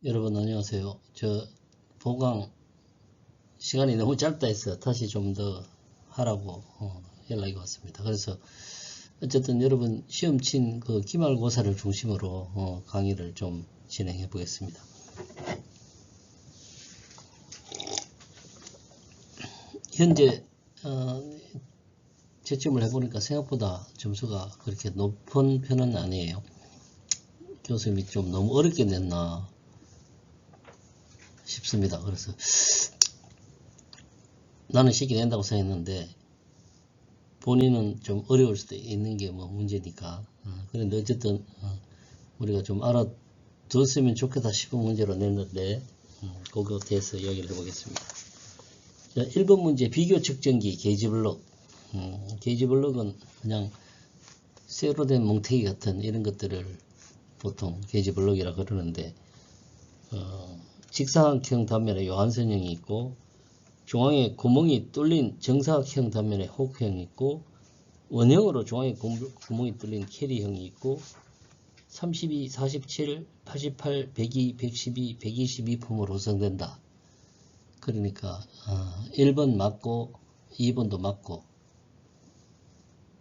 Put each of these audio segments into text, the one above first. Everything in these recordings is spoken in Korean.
여러분 안녕하세요. 저 보강 시간이 너무 짧다 해서 다시 좀 더 하라고 연락이 왔습니다. 그래서 어쨌든 여러분 시험 친 그 기말고사를 중심으로 강의를 좀 진행해 보겠습니다. 현재 채점을 해보니까 생각보다 점수가 그렇게 높은 편은 아니에요. 교수님이 좀 너무 어렵게 냈나 싶습니다. 그래서 나는 쉽게 낸다고 생각했는데 본인은 좀 어려울 수도 있는 게 뭐 문제니까 그런데 어쨌든 우리가 좀 알아뒀으면 좋겠다 싶은 문제로 냈는데 그거에 대해서 이야기를 해보겠습니다. 자, 1번 문제 비교 측정기 게이지 블록. 게이지 블록은 그냥 쇠로 된 뭉태기 같은 이런 것들을 보통 게이지 블록이라 그러는데 직사각형 단면에 요한선형이 있고 중앙에 구멍이 뚫린 정사각형 단면에 호크형이 있고 원형으로 중앙에 구멍이 뚫린 캐리형이 있고 32, 47, 88, 102, 112, 122 폼으로 구성된다. 그러니까 1번 맞고 2번도 맞고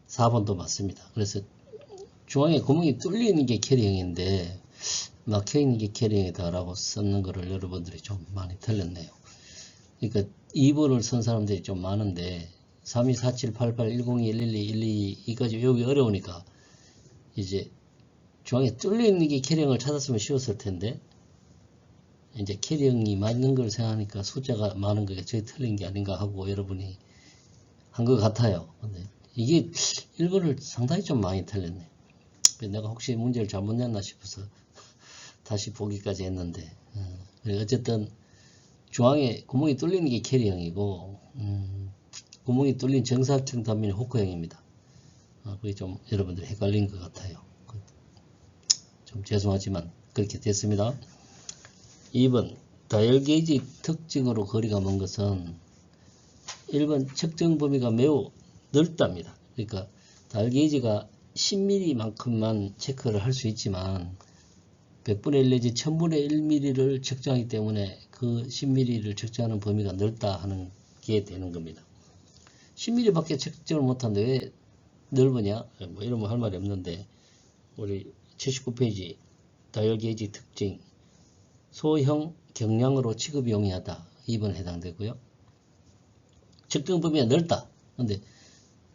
4번도 맞습니다. 그래서 중앙에 구멍이 뚫리는 게 캐리형인데 막혀있는 게 캐리형이다 라고 썼는 거를 여러분들이 좀 많이 틀렸네요. 그러니까 2번을 쓴 사람들이 좀 많은데 32, 47, 88, 102, 112, 122까지 여기 어려우니까 이제 중앙에 뚫려있는 게 캐리형을 찾았으면 쉬웠을 텐데 이제 캐리형이 맞는 걸 생각하니까 숫자가 많은 거가 저희 틀린 게 아닌가 하고 여러분이 한 것 같아요. 근데 이게 1번을 상당히 좀 많이 틀렸네. 내가 혹시 문제를 잘못 냈나 싶어서 다시 보기까지 했는데 어쨌든 중앙에 구멍이 뚫리는 게 캐리형이고 구멍이 뚫린 정사각형 단면이 호크형입니다. 그게 좀 여러분들이 헷갈린 것 같아요. 좀 죄송하지만 그렇게 됐습니다. 2번 다이얼 게이지 특징으로 거리가 먼 것은 1번 측정 범위가 매우 넓답니다. 그러니까 다이얼 게이지가 10mm만큼만 체크를 할 수 있지만 100분의 1 내지 1000분의 1mm를 측정하기 때문에 그 10mm를 측정하는 범위가 넓다 하는 게 되는 겁니다. 10mm 밖에 측정을 못하는데 왜 넓으냐? 뭐 이러면 할 말이 없는데 우리 79페이지 다이얼 게이지 특징 소형 경량으로 취급이 용이하다. 2번 해당되고요. 측정 범위가 넓다. 근데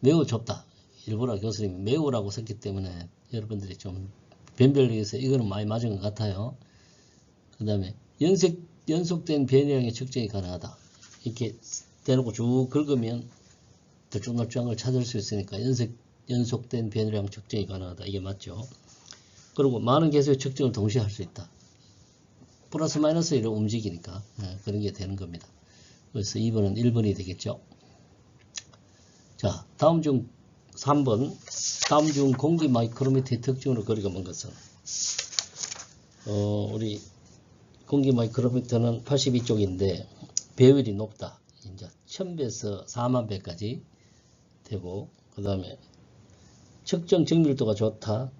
매우 좁다. 일부러 교수님이 매우라고 썼기 때문에 여러분들이 좀 변별력에서 이거는 많이 맞은 것 같아요. 그 다음에 연속된 변형의 측정이 가능하다. 이렇게 대놓고 쭉 긁으면 들쭉날쭉한 걸 찾을 수 있으니까 연속된 변형 측정이 가능하다. 이게 맞죠. 그리고 많은 개수의 측정을 동시에 할 수 있다. 플러스 마이너스 이렇게 움직이니까 그런 게 되는 겁니다. 그래서 2번은 1번이 되겠죠. 자, 다음 중 3번 다음 중 공기 마이크로미터의 특징으로 거리가 먼 것은 우리 공기 마이크로미터는 82쪽인데 배율이 높다. 이제 1000배에서 40,000배까지 되고 그 다음에 측정 정밀도가 좋다.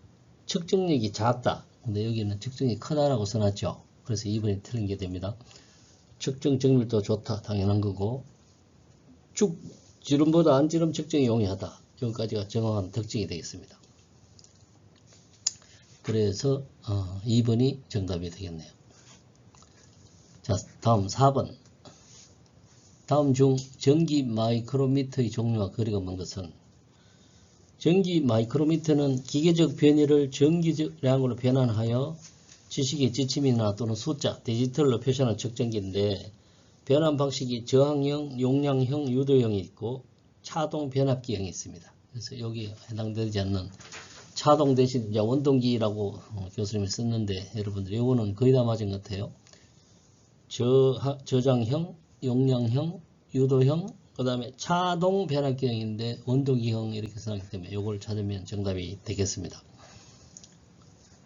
측정력이 작다. 근데 여기는 측정이 크다라고 써놨죠. 그래서 2번이 틀린 게 됩니다. 측정 정밀도 좋다. 당연한 거고 축 지름보다 안지름 측정이 용이하다. 여기까지가 정확한 특징이 되겠습니다. 그래서 2번이 정답이 되겠네요. 자, 다음 4번 다음 중 전기 마이크로미터의 종류와 거리가 먼 것은 전기 마이크로미터는 기계적 변이를 전기량으로 변환하여 지식의 지침이나 또는 숫자, 디지털로 표시하는 측정기인데 변환 방식이 저항형, 용량형, 유도형이 있고 차동 변압기형이 있습니다. 그래서 여기에 해당되지 않는 차동 대신 이제 원동기라고 교수님이 썼는데 여러분들 이거는 거의 다 맞은 것 같아요. 저장형, 용량형, 유도형, 그 다음에 차동 변압기형인데 원동기형 이렇게 써놨기 때문에 이걸 찾으면 정답이 되겠습니다.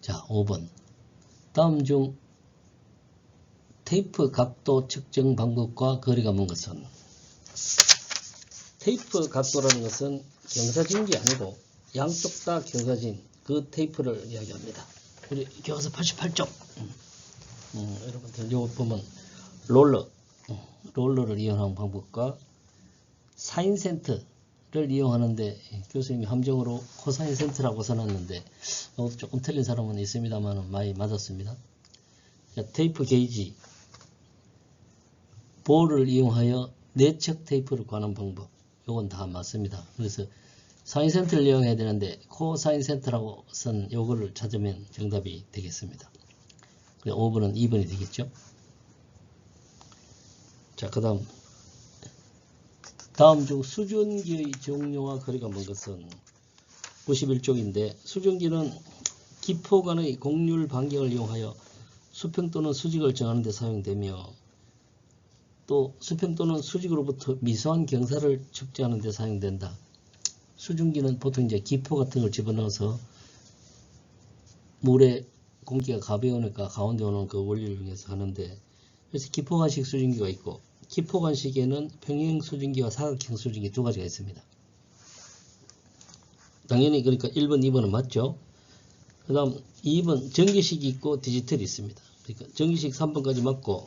자, 5번 다음 중 테이프 각도 측정 방법과 거리가 먼 것은 테이프 각도라는 것은 경사진이 아니고 양쪽 다 경사진 그 테이프를 이야기합니다. 우리 교과서 88쪽 여러분들 요거 보면 롤러를 이용하는 방법과 사인 센터를 이용하는데 교수님이 함정으로 코사인 센터라고 써놨는데 조금 틀린 사람은 있습니다만 많이 맞았습니다. 자, 테이프 게이지, 볼을 이용하여 내측 테이프를 관한 방법, 요건 다 맞습니다. 그래서 사인 센터를 이용해야 되는데 코사인 센터라고 쓴 요거를 찾으면 정답이 되겠습니다. 5번은 2번이 되겠죠. 자, 그 다음 중 수증기의 종류와 거리가 먼 것은 91쪽인데, 수증기는 기포 간의 곡률 반경을 이용하여 수평 또는 수직을 정하는 데 사용되며, 또 수평 또는 수직으로부터 미소한 경사를 측정하는 데 사용된다. 수증기는 보통 이제 기포 같은 걸 집어넣어서 물에 공기가 가벼우니까 가운데 오는 그 원리를 이용해서 하는데, 그래서 기포관식 수증기가 있고, 기포관식에는 평행 수증기와 사각형 수증기 두 가지가 있습니다. 당연히 그러니까 1번, 2번은 맞죠. 그 다음 2번 전기식이 있고 디지털이 있습니다. 그러니까 전기식 3번까지 맞고,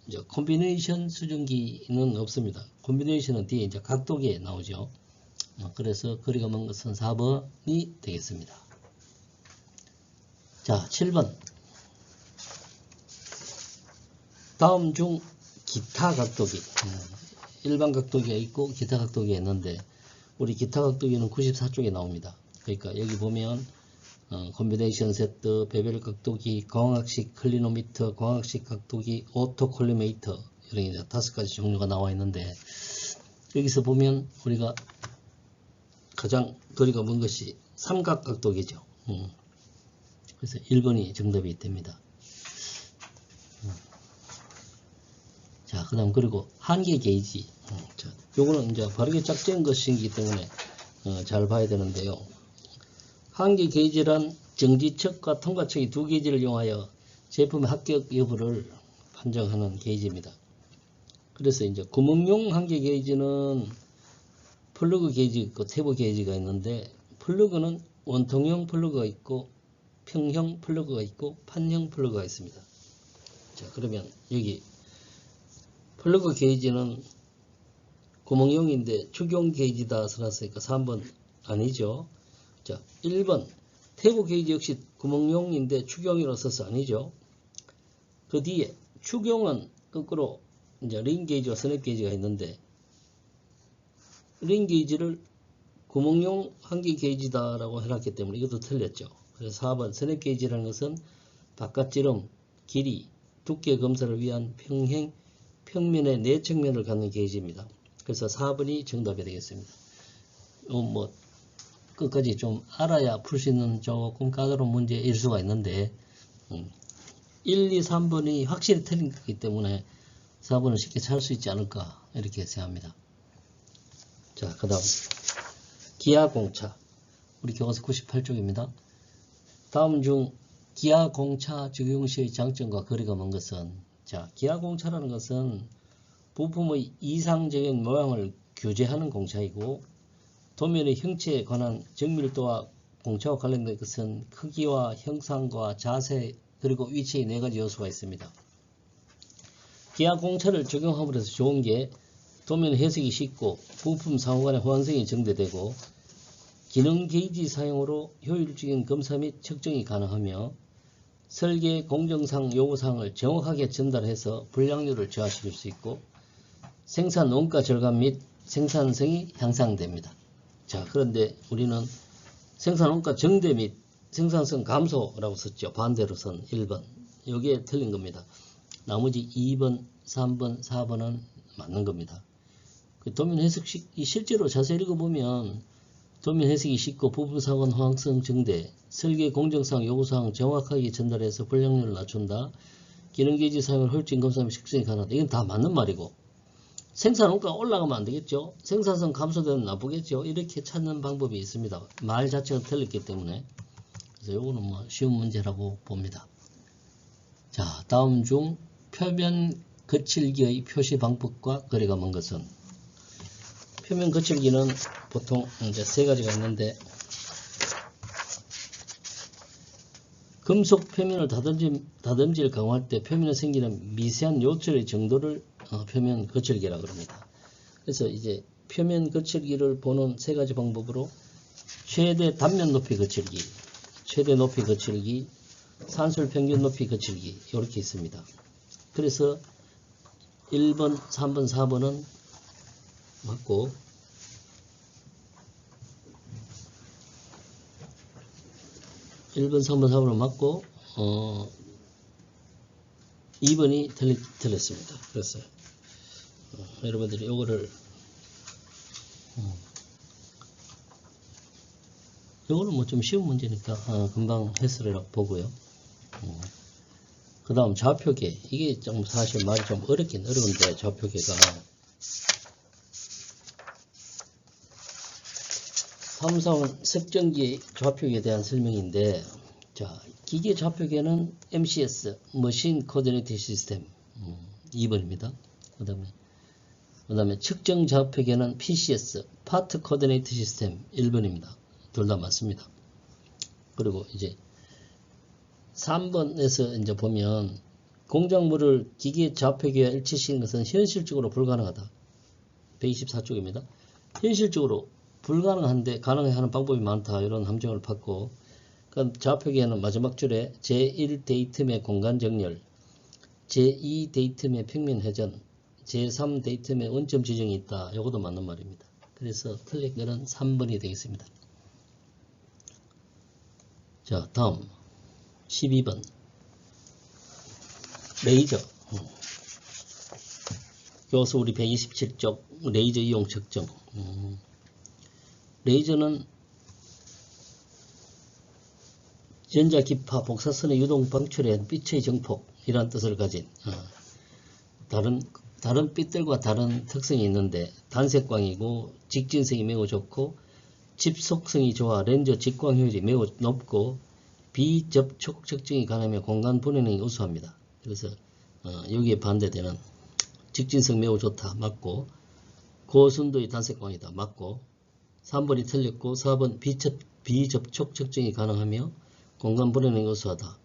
이제 콤비네이션 수증기는 없습니다. 콤비네이션은 뒤에 이제 각도기에 나오죠. 그래서 거리가 먼 것은 4번이 되겠습니다. 자, 7번. 다음 중 기타 각도기. 일반 각도기가 있고 기타 각도기가 있는데, 우리 기타 각도기는 94쪽에 나옵니다. 그러니까 여기 보면 콤비네이션 세트, 베벨 각도기, 광학식 클리노미터, 광학식 각도기, 오토 콜리메이터, 이런 5가지 종류가 나와 있는데, 여기서 보면 우리가 가장 거리가 먼 것이 삼각 각도기죠. 그래서 1번이 정답이 됩니다. 자, 그 다음 그리고 한계 게이지. 자, 요거는 이제 바르게 짝재은 것이기 때문에 잘 봐야 되는데요. 한계 게이지란 정지척과 통과척이 두 게이지를 이용하여 제품의 합격 여부를 판정하는 게이지입니다. 그래서 이제 구멍용 한계 게이지는 플러그 게이지가 있고 탭 게이지가 있는데, 플러그는 원통형 플러그가 있고 평형 플러그가 있고 판형 플러그가 있습니다. 자, 그러면 여기 플러그 게이지는 구멍용인데 축용 게이지다 써놨으니까 3번 아니죠. 자, 1번 탭 게이지 역시 구멍용인데 축용이라고 써서 아니죠. 그 뒤에 축용은 거꾸로 이제 링 게이지와 스냅 게이지가 있는데, 링 게이지를 구멍용 한계 게이지다라고 해놨기 때문에 이것도 틀렸죠. 그래서 4번 스냅 게이지라는 것은 바깥지름, 길이, 두께 검사를 위한 평면의 내측면을 갖는 게이지입니다. 그래서 4번이 정답이 되겠습니다. 뭐 끝까지 좀 알아야 풀 수 있는 조금 까다로운 문제일 수가 있는데, 1, 2, 3번이 확실히 틀린 거기 때문에 4번은 쉽게 찾을 수 있지 않을까 이렇게 생각합니다. 자, 그 다음 기하공차, 우리 교과서 98쪽입니다. 다음 중 기하공차 적용 시의 장점과 거리가 먼 것은, 자, 기하공차라는 것은 부품의 이상적인 모양을 규제하는 공차이고, 도면의 형체에 관한 정밀도와 공차와 관련된 것은 크기와 형상과 자세 그리고 위치의 4가지 요소가 있습니다. 기하공차를 적용함으로 해서 좋은 게 도면 해석이 쉽고 부품 상호 간의 호환성이 증대되고, 기능 게이지 사용으로 효율적인 검사 및 측정이 가능하며, 설계 공정상 요구사항을 정확하게 전달해서 불량률을 저하시킬 수 있고, 생산 원가 절감 및 생산성이 향상됩니다. 자, 그런데 우리는 생산 원가 증대 및 생산성 감소라고 썼죠. 반대로 선 1번. 여기에 틀린 겁니다. 나머지 2번, 3번, 4번은 맞는 겁니다. 그 도면 해석이 실제로 자세히 읽어보면 도면 해석이 쉽고 부품상원 호환성 증대, 설계 공정상 요구사항 정확하게 전달해서 불량률을 낮춘다, 기능게이지 사용을 헐진 검사 및 측정이 가능하다. 이건 다 맞는 말이고, 생산 원가가 올라가면 안 되겠죠. 생산성 감소되면 나쁘겠죠. 이렇게 찾는 방법이 있습니다. 말 자체가 틀렸기 때문에. 그래서 요거는 뭐 쉬운 문제라고 봅니다. 자, 다음 중 표면 거칠기의 표시 방법과 거리가 먼 것은, 표면 거칠기는 보통 이제 3가지가 있는데, 금속 표면을 다듬질 강화할 때 표면에 생기는 미세한 요철의 정도를 표면 거칠기라고 합니다. 그래서 이제 표면 거칠기를 보는 세 가지 방법으로 최대 단면 높이 거칠기, 최대 높이 거칠기, 산술 평균 높이 거칠기 이렇게 있습니다. 그래서 1번, 3번, 4번은 맞고 1번, 3번, 4번은 맞고 2번이 틀렸습니다. 그래서 여러분들이 요거를 요거는 뭐 좀 쉬운 문제니까 금방 해설이라고 보고요. 그 다음 좌표계, 이게 좀 사실 말이 좀 어렵긴 어려운데, 좌표계가 삼성 석정기 좌표계에 대한 설명인데, 자, 기계 좌표계는 MCS, 머신 코디네이트 시스템 2번입니다. 그 다음에 측정 좌표계는 PCS, 파트 코디네이트 시스템 1번입니다. 둘 다 맞습니다. 그리고 이제 3번에서 이제 보면 공작물을 기계 좌표계와 일치시키는 것은 현실적으로 불가능하다. 124쪽입니다. 현실적으로 불가능한데 가능해 하는 방법이 많다. 이런 함정을 받고, 그럼 좌표계는 마지막 줄에 제1 데이텀의 공간 정렬, 제2 데이텀의 평면 회전, 제3 데이텀의 원점 지정이 있다. 이것도 맞는 말입니다. 그래서 틀린 거는 3번이 되겠습니다. 자, 다음 12번 레이저. 교수 우리 127쪽 레이저 이용 측정. 레이저는 전자기파 복사선의 유동 방출에 빛의 정폭이라는 뜻을 가진 다른 빛들과 다른 특성이 있는데, 단색광이고 직진성이 매우 좋고 집속성이 좋아 렌즈 직광 효율이 매우 높고 비접촉 측정이 가능하며 공간 분해능이 우수합니다. 그래서 여기에 반대되는 직진성 매우 좋다 맞고, 고순도의 단색광이다 맞고, 3번이 틀렸고 4번 비접촉 측정이 가능하며 공간 분해능이 우수하다.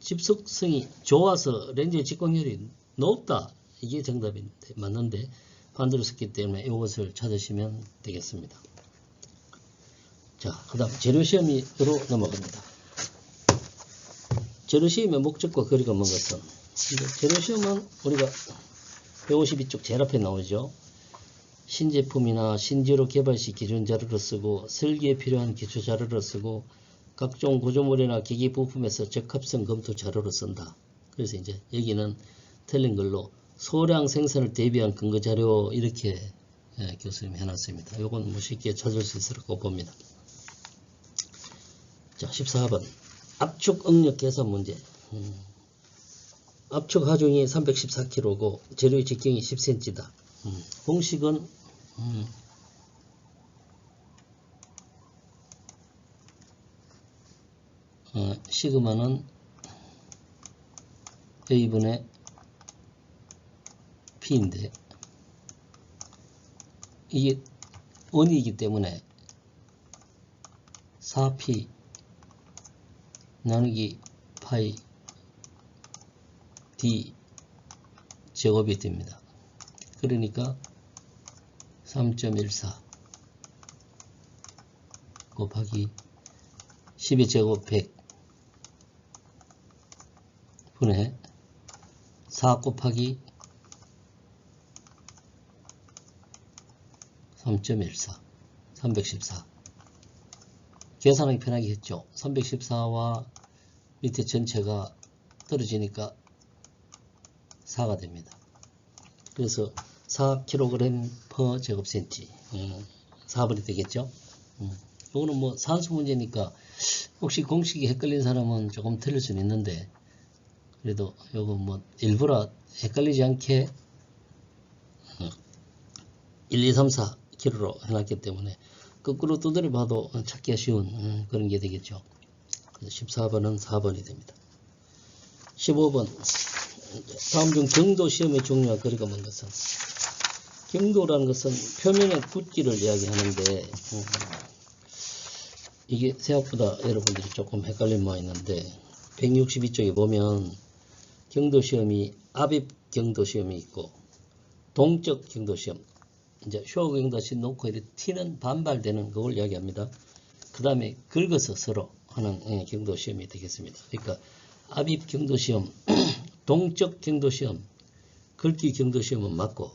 집속성이 좋아서 렌즈의 직광효율이 높다. 이게 정답인데 맞는데 반대로 썼기 때문에 이것을 찾으시면 되겠습니다. 자, 그 다음 재료시험으로 넘어갑니다. 재료시험의 목적과 거리가 먼 것은, 재료시험은 우리가 152쪽 제일 앞에 나오죠. 신제품이나 신재료 개발 시 기준 자료를 쓰고 설계에 필요한 기초 자료를 쓰고 각종 구조물이나 기기 부품에서 적합성 검토 자료를 쓴다. 그래서 이제 여기는 틀린 걸로 소량 생산을 대비한 근거 자료 이렇게 교수님이 해놨습니다. 요건 뭐 쉽게 찾을 수 있을 거라고 봅니다. 자, 14번 압축 응력 계산 문제. 압축 하중이 314kg고 재료의 직경이 10cm다. 공식은 시그마는 A분의 P인데, 이게 원이기 때문에 4P 나누기 파이 D 제곱이 됩니다. 그러니까 3.14 곱하기 10의 제곱 100 분의 4 곱하기 3.14 314 계산하기 편하게 했죠. 314와 밑에 전체가 떨어지니까 4가 됩니다. 그래서 4kg per 제곱센치 4번이 되겠죠. 이거는 뭐 산수 문제니까 혹시 공식이 헷갈린 사람은 조금 틀릴 수는 있는데, 그래도 요거 뭐 일부러 헷갈리지 않게 1, 2, 3, 4kg로 해놨기 때문에 거꾸로 두드려 봐도 찾기가 쉬운 그런 게 되겠죠. 그래서 14번은 4번이 됩니다. 15번 다음 중 경도 시험의 종류와 거리가 먼 것은, 경도라는 것은 표면의 굵기를 이야기하는데 이게 생각보다 여러분들이 조금 헷갈린 모양이 있는데, 162쪽에 보면 경도시험이 압입 경도시험이 있고 동적 경도시험, 이제 쇼 경도시 놓고 이렇게 튀는 반발되는 그걸 이야기합니다. 그 다음에 긁어서 서로 하는 경도시험이 되겠습니다. 그러니까 압입 경도시험, 동적 경도시험, 긁기 경도시험은 맞고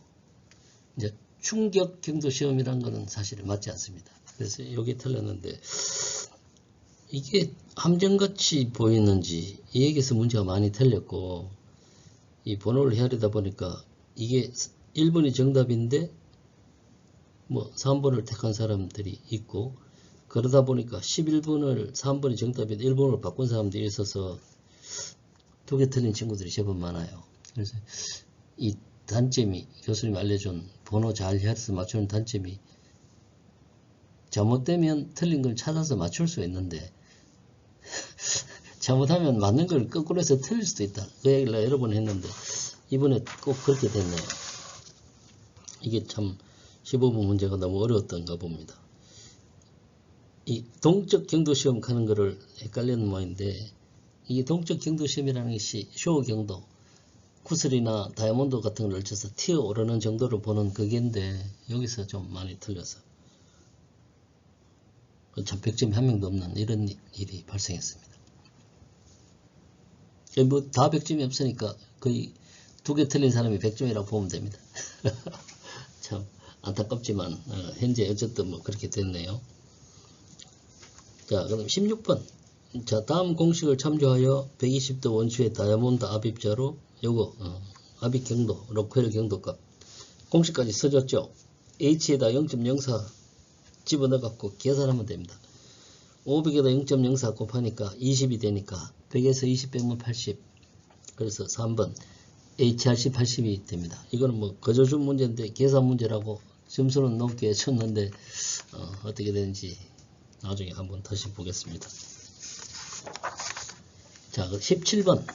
이제 충격 경도시험이라는 것은 사실 맞지 않습니다. 그래서 여기 틀렸는데 이게 함정같이 보이는지 이 얘기에서 문제가 많이 틀렸고 이 번호를 헤아리다 보니까 이게 1번이 정답인데 뭐 3번을 택한 사람들이 있고 그러다 보니까 11번을 3번이 정답인데 1번으로 바꾼 사람들이 있어서 두 개 틀린 친구들이 제법 많아요. 그래서 이 단점이 교수님 알려준 번호 잘 헤아려서 맞추는 단점이 잘못되면 틀린 걸 찾아서 맞출 수 있는데 잘못하면 맞는 걸 거꾸로 해서 틀릴 수도 있다. 그 얘기를 여러 번 했는데 이번에 꼭 그렇게 됐네요. 이게 참 15번 문제가 너무 어려웠던가 봅니다. 이 동적 경도시험 하는 거를 헷갈리는 모양인데 이 동적 경도시험이라는 것이 쇼 경도, 구슬이나 다이아몬드 같은 걸 쳐서 튀어 오르는 정도로 보는 그게인데 여기서 좀 많이 틀려서 참 100점이 한 명도 없는 이런 일이 발생했습니다. 뭐 다 100점이 없으니까 거의 두 개 틀린 사람이 100점이라고 보면 됩니다. 참 안타깝지만 현재 어쨌든 뭐 그렇게 됐네요. 자, 그럼 16번. 자, 다음 공식을 참조하여 120도 원추의 다이아몬드 압입자로 요거 압입 경도, 로크웰 경도값 공식까지 써줬죠. H에다 0.04 집어넣어 갖고 계산하면 됩니다. 500에다 0.04 곱하니까 20이 되니까 100에서 20 빼면 80. 그래서 3번 HRC 80이 됩니다. 이거는 뭐 거저준 문제인데 계산 문제라고 점수는 높게 쳤는데 어떻게 되는지 나중에 한번 다시 보겠습니다. 자, 17번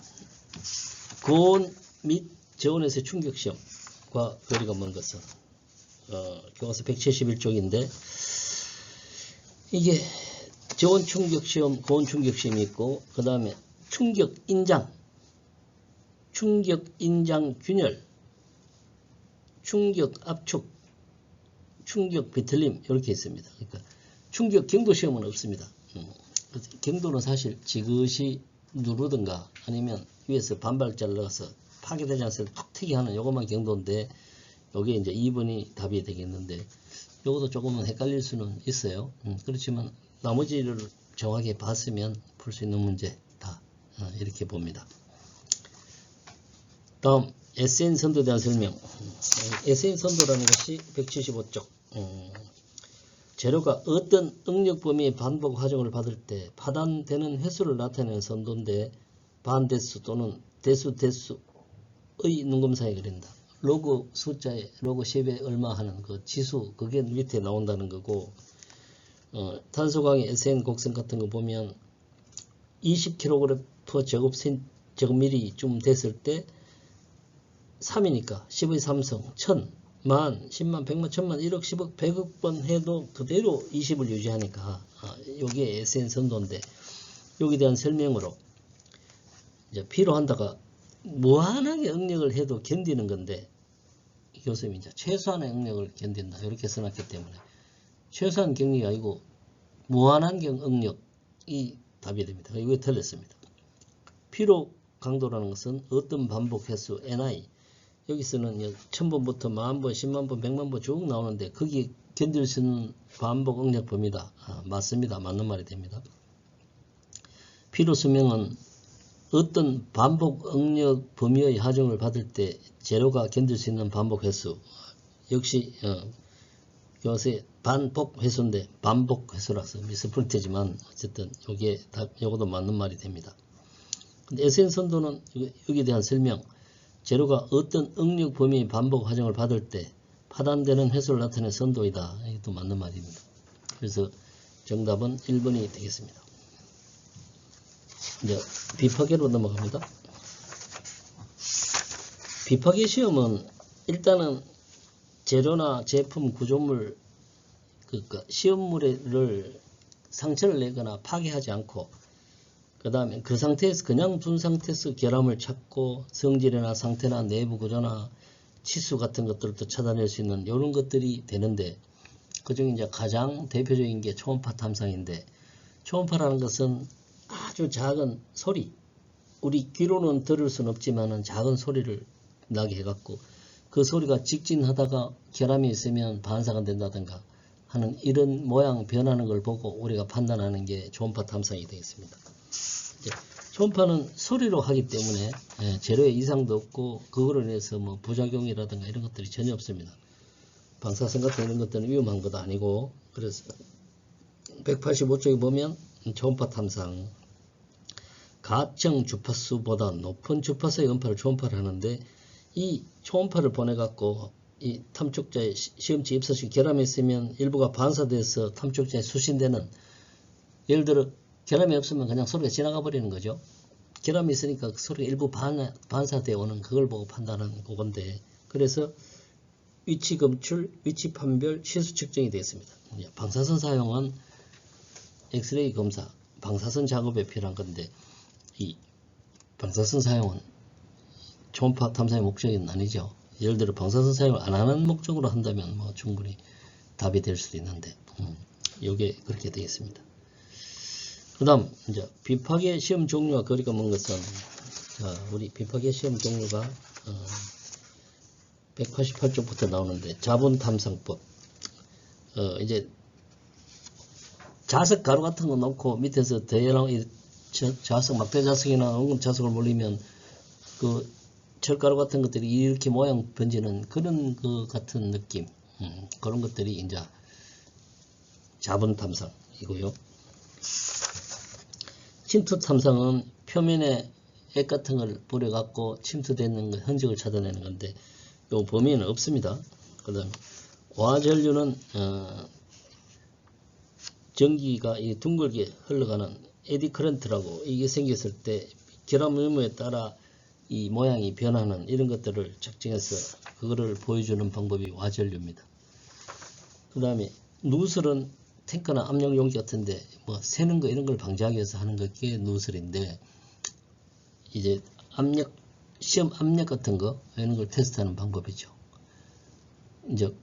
고온 및 저온에서의 충격시험과 거리가 먼 것은 교과서 171쪽인데 이게 저온 충격시험, 고온 충격시험이 있고 그 다음에 충격 인장 균열, 충격 압축, 충격 비틀림 이렇게 있습니다. 그러니까 충격 경도 시험은 없습니다. 경도는 사실 지그시 누르든가 아니면 위에서 반발자를 넣어서 파괴되지 않도록 톡 튀게 하는 요것만 경도인데 요게 이제 2번이 답이 되겠는데 요것도 조금은 헷갈릴 수는 있어요. 그렇지만 나머지를 정확히 봤으면 풀 수 있는 문제 다 이렇게 봅니다. 다음 SN 선도에 대한 설명. SN 선도라는 것이 175쪽. 재료가 어떤 응력 범위의 반복 화정을 받을 때 파단되는 횟수를 나타내는 선도인데 반대수 또는 대수의 눈금사에 그린다. 로그 숫자에 로그 10에 얼마 하는 그 지수 그게 밑에 나온다는 거고 탄소광의 SN 곡선 같은 거 보면 20kg 제곱미리쯤 됐을 때 3이니까 10의 3성 1000 만, 10만, 100만, 1000만, 1억, 10억, 100억 번 해도 그대로 20을 유지하니까 요게 SN 선도인데 여기에 대한 설명으로 이제 필요한다가 무한하게 응력을 해도 견디는 건데 교수님이 이제 최소한의 응력을 견딘다 이렇게 써놨기 때문에 최소한 경력이 아니고 무한한 응력이 답이 됩니다. 이거 틀렸습니다. 피로 강도라는 것은 어떤 반복 횟수 NI 여기서는 1000번부터 10,000번, 100,000번, 100,000번 쭉 나오는데 거기 견딜 수 있는 반복 응력 범위다. 맞습니다. 맞는 말이 됩니다. 피로 수명은 어떤 반복 응력 범위의 하정을 받을 때 재료가 견딜 수 있는 반복 횟수 역시 요새 반복 횟수인데 반복 횟수라서 미스풀 테지만 어쨌든 요것도 맞는 말이 됩니다. 근데 SN 선도는 여기에 대한 설명 재료가 어떤 응력 범위의 반복 화정을 받을 때 파단되는 횟수를 나타내는 선도이다. 이것도 맞는 말입니다. 그래서 정답은 1번이 되겠습니다. 이제 비파괴로 넘어갑니다. 비파괴 시험은 일단은 재료나 제품 구조물 그러니까 시험물을 상처를 내거나 파괴하지 않고 그 다음에 그 상태에서 그냥 둔 상태에서 결함을 찾고 성질이나 상태나 내부 구조나 치수 같은 것들도 찾아낼 수 있는 이런 것들이 되는데, 그중에 이제 가장 대표적인 게 초음파 탐상인데, 초음파라는 것은 아주 작은 소리, 우리 귀로는 들을 수는 없지만은 작은 소리를 나게 해갖고 그 소리가 직진하다가 결함이 있으면 반사가 된다든가 하는 이런 모양 변하는 걸 보고 우리가 판단하는 게 초음파 탐상이 되겠습니다. 초음파는 소리로 하기 때문에 재료에 이상도 없고 그거로 인해서 뭐 부작용이라든가 이런 것들이 전혀 없습니다. 방사선 같은 이런 것들은 위험한 것도 아니고, 그래서 185쪽에 보면 초음파 탐상, 가청 주파수보다 높은 수의 음파를 초음파를 하는데, 이 초음파를 보내 갖고 이 탐촉자의 시험지 입사시 결함이 있으면 일부가 반사돼서 탐촉자에 수신되는, 예를 들어 결함이 없으면 그냥 소리가 지나가 버리는 거죠. 결함이 있으니까 그 소리가 일부 반사되어 오는 그걸 보고 판단하는 그건데, 그래서 위치 검출, 위치 판별, 시수 측정이 되겠습니다. 방사선 사용은 엑스레이 검사, 방사선 작업에 필요한 건데, 이 방사선 사용은 초음파 탐사의 목적은 아니죠. 예를 들어 방사선 사용을 안 하는 목적으로 한다면 뭐 충분히 답이 될 수도 있는데, 요게 그렇게 되겠습니다. 그 다음 이제 비파괴 시험 종류와 거리가 먼 것은, 우리 비파괴 시험 종류가 188쪽부터 나오는데, 자본 탐상법, 이제 자석 가루 같은 거 넣고 밑에서 대형 자석, 막대 자석이나 엉금 자석을 몰리면 그 철가루 같은 것들이 이렇게 모양 번지는 그런 그 같은 느낌, 그런 것들이 이제 자본 탐상이고요. 침투 탐상은 표면에 액 같은 걸 뿌려갖고 침투되는 흔적을 찾아내는 건데, 요 범위는 없습니다. 그 다음 와전류는 전기가 이 둥글게 흘러가는 에디 커런트라고, 이게 생겼을 때 결함 의무에 따라 이 모양이 변하는 이런 것들을 측정해서 그거를 보여주는 방법이 와전류입니다. 그 다음에 누설은 탱크나 압력 용기 같은데 뭐 새는 거 이런 걸 방지하기 위해서 하는 게 누설인데, 이제 시험 압력 같은 거 이런 걸 테스트하는 방법이죠. 이제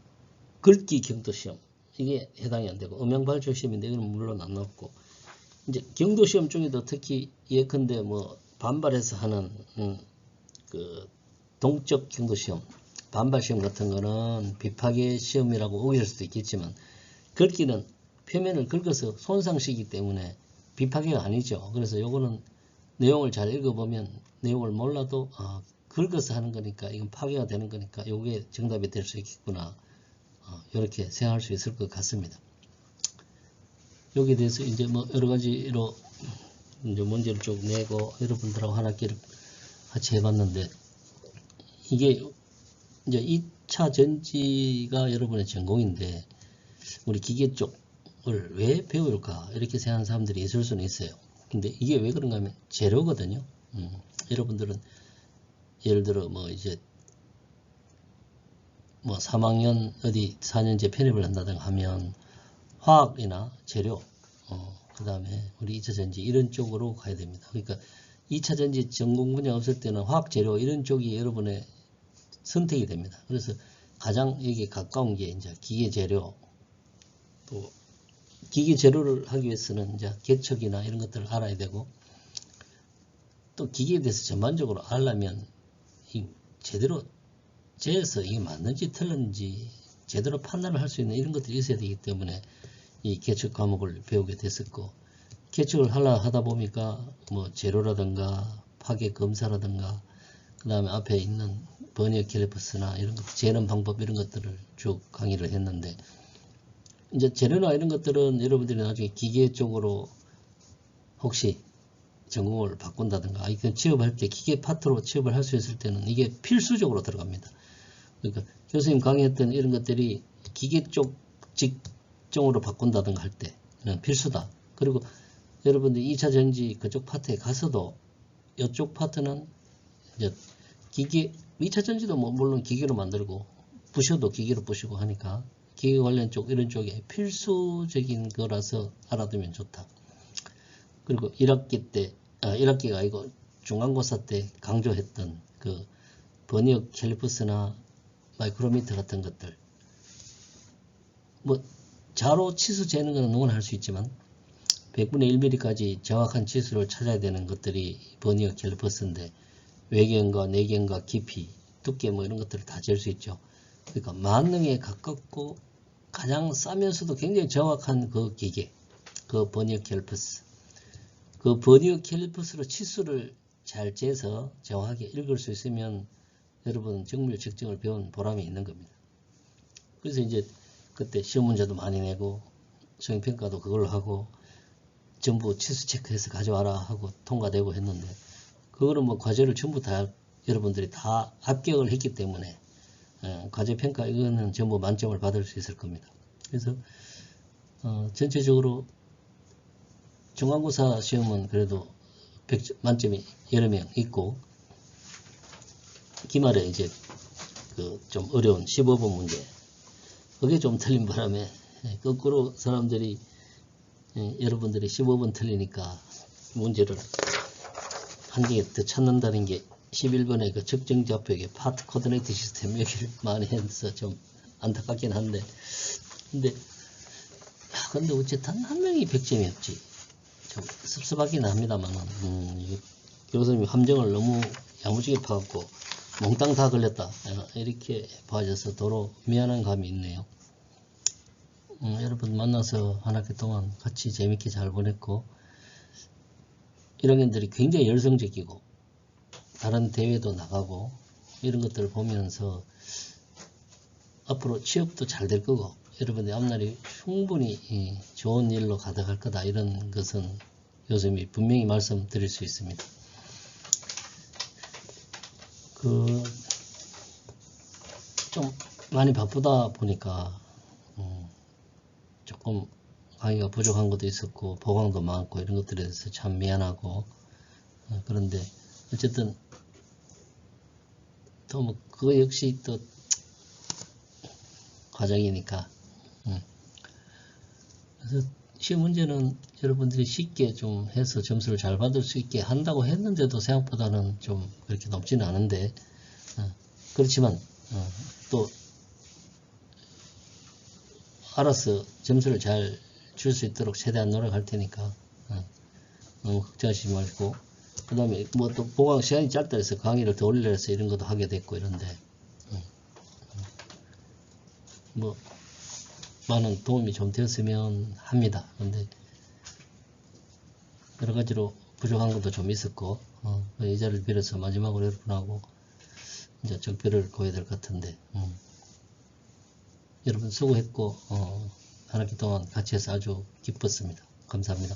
긁기 경도 시험, 이게 해당이 안 되고, 음향 발조 시험인데 이건 물론 안 나왔고, 이제 경도 시험 중에도 특히 예컨대 뭐 반발해서 하는 그 동적 경도 시험, 반발 시험 같은 거는 비파괴 시험이라고 오해할 수도 있겠지만, 긁기는 표면을 긁어서 손상시키기 때문에 비파괴가 아니죠. 그래서 요거는 내용을 잘 읽어보면 내용을 몰라도 긁어서 하는 거니까 이건 파괴가 되는 거니까 요게 정답이 될 수 있겠구나, 이렇게 생각할 수 있을 것 같습니다. 여기에 대해서 이제 뭐 여러 가지로 이제 문제를 쭉 내고 여러분들하고 한 학기를 같이 해봤는데, 이게 이제 2차 전지가 여러분의 전공인데 우리 기계 쪽을 왜 배울까 이렇게 생각하는 사람들이 있을 수는 있어요. 근데 이게 왜 그런가 하면 재료거든요. 여러분들은 예를 들어 뭐 이제 뭐 3학년 어디 4년제 편입을 한다든가 하면 화학이나 재료, 그 다음에 우리 2차 전지 이런 쪽으로 가야 됩니다. 그러니까 2차 전지 전공 분야 없을 때는 화학 재료 이런 쪽이 여러분의 선택이 됩니다. 그래서 가장 여기에 가까운 게 이제 기계 재료, 또 기계 재료를 하기 위해서는 이제 개척이나 이런 것들을 알아야 되고, 또 기계에 대해서 전반적으로 알려면 제대로 재서 이게 맞는지 틀린지 제대로 판단을 할 수 있는 이런 것들이 있어야 되기 때문에 이 개척 과목을 배우게 됐었고, 개척을 하다 보니까 뭐 재료라든가 파괴 검사라든가 그 다음에 앞에 있는 버니어 캘리퍼스나 이런 것, 재는 방법 이런 것들을 쭉 강의를 했는데, 이제 재료나 이런 것들은 여러분들이 나중에 기계 쪽으로 혹시 전공을 바꾼다든가, 이건 취업할 때 기계 파트로 취업을 할 수 있을 때는 이게 필수적으로 들어갑니다. 그러니까 교수님 강의했던 이런 것들이 기계 쪽 직종으로 바꾼다든가 할 때는 필수다. 그리고 여러분들 2차 전지 그쪽 파트에 가서도 이쪽 파트는 이제 기계, 2차 전지도 뭐 물론 기계로 만들고 부셔도 기계로 부시고 하니까 기계 관련 쪽 이런 쪽에 필수적인 거라서 알아두면 좋다. 그리고 1학기 때 1학기가 아니고 중간고사 때 강조했던 그 버니어 캘리퍼스나 마이크로미터 같은 것들, 뭐 자로 치수 재는 거는 누구나 할 수 있지만 100분의 1mm까지 정확한 치수를 찾아야 되는 것들이 버니어 캘리퍼스인데, 외경과 내경과 깊이, 두께 뭐 이런 것들을 다 잴 수 있죠. 그러니까 만능에 가깝고 가장 싸면서도 굉장히 정확한 그 기계, 그 버니어 캘리퍼스. 그 버니어 캘리퍼스로 치수를 잘 재서 정확하게 읽을 수 있으면 여러분 정밀 측정을 배운 보람이 있는 겁니다. 그래서 이제 그때 시험 문제도 많이 내고 수행평가도 그걸로 하고 전부 치수 체크해서 가져와라 하고 통과되고 했는데, 그거는 뭐 과제를 전부 다 여러분들이 다 합격을 했기 때문에 과제평가 이거는 전부 만점을 받을 수 있을 겁니다. 그래서 전체적으로 중간고사 시험은 그래도 100점, 만점이 여러 명 있고, 기말에 이제 그 좀 어려운 15번 문제, 그게 좀 틀린 바람에 거꾸로 사람들이 여러분들이 15번 틀리니까 문제를 한 개 더 찾는다는 게 11번의 그 적정좌표의 파트 코디네이트 시스템 여기를 많이 해서 좀 안타깝긴 한데, 근데 어쨌든 한 명이 100점이었지. 좀 섭섭하긴 합니다만은, 교수님이 함정을 너무 야무지게 파갖고 몽땅 다 걸렸다 이렇게 봐줘서 도로 미안한 감이 있네요. 여러분 만나서 한 학기 동안 같이 재밌게 잘 보냈고, 1학년들이 굉장히 열성적이고 다른 대회도 나가고 이런 것들을 보면서 앞으로 취업도 잘 될 거고 여러분의 앞날이 충분히 좋은 일로 가득할 거다, 이런 것은 교수님이 분명히 말씀드릴 수 있습니다. 좀 많이 바쁘다 보니까 조금 강의가 부족한 것도 있었고 보강도 많고 이런 것들에 대해서 참 미안하고, 그런데 어쨌든 또 뭐 그거 역시 또 과정이니까, 그래서 시험 문제는 여러분들이 쉽게 좀 해서 점수를 잘 받을 수 있게 한다고 했는데도 생각보다는 좀 그렇게 높지는 않은데, 그렇지만 또 알아서 점수를 잘 줄 수 있도록 최대한 노력할 테니까 너무 걱정하시지 말고, 그 다음에 뭐 또 보강 시간이 짧다 해서 강의를 더 올리려 해서 이런 것도 하게 됐고 이런데, 뭐 많은 도움이 좀 되었으면 합니다. 근데 여러 가지로 부족한 것도 좀 있었고, 이 자리를 빌어서 마지막으로 여러분하고 이제 적별을 고해야 될 것 같은데, 여러분 수고했고 한 학기 동안 같이 해서 아주 기뻤습니다. 감사합니다.